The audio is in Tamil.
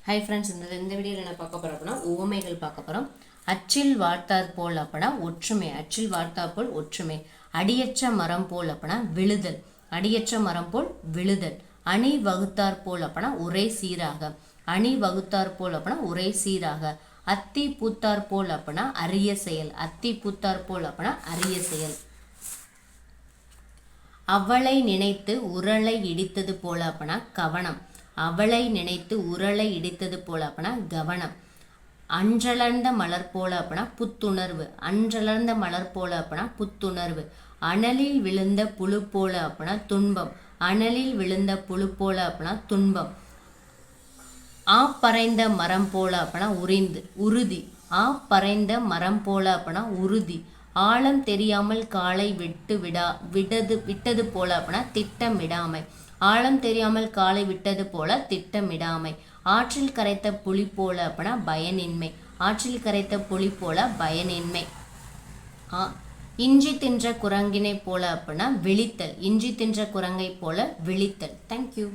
ஹை ஃப்ரெண்ட்ஸ், இந்த வீடியோவில் என்ன பார்க்க போகிறோம் அப்படின்னா உவமைகள் பார்க்க போகிறோம். அச்சில் வார்த்தார் போல் அப்படின்னா ஒற்றுமை. அச்சில் வார்த்தார் போல் ஒற்றுமை. அடியற்ற மரம் போல் அப்படின்னா விழுதல். அடியற்ற மரம் போல் விழுதல். அணி வகுத்தார் போல் அப்படின்னா ஒரே சீராக. அணி வகுத்தார் போல் அப்படின்னா ஒரே சீராக. அத்தி பூத்தார் போல் அப்படின்னா அரிய செயல். அத்தி பூத்தார் போல் அப்படின்னா அரிய செயல். அவளை நினைத்து உரலை இடித்தது போல அப்படின்னா கவனம். அவளை நினைத்து உரலை இடித்தது போல அப்படின்னா கவனம். அன்றளர்ந்த மலர் போல அப்படின்னா புத்துணர்வு. அன்றளர்ந்த மலர் போல அப்படின்னா புத்துணர்வு. அனலில் விழுந்த புழு போல அப்படின்னா துன்பம். அனலில் விழுந்த புழு போல அப்படின்னா துன்பம். பறைந்த மரம் போல அப்படின்னா உறுதி. பறைந்த மரம் போல அப்படின்னா உறுதி. ஆழம் தெரியாமல் காலை விட்டது போல அப்படின்னா திட்டமிடாமை. ஆழம் தெரியாமல் காலை விட்டது போல திட்டமிடாமை. ஆற்றில் கரைத்த புலி போல அப்படின்னா பயனின்மை. ஆற்றில் கரைத்த புலி போல பயனின்மை. இஞ்சி தின்ற குரங்கினை போல அப்படின்னா விழித்தல். இஞ்சி தின்ற குரங்கை போல விழித்தல். தேங்க்யூ.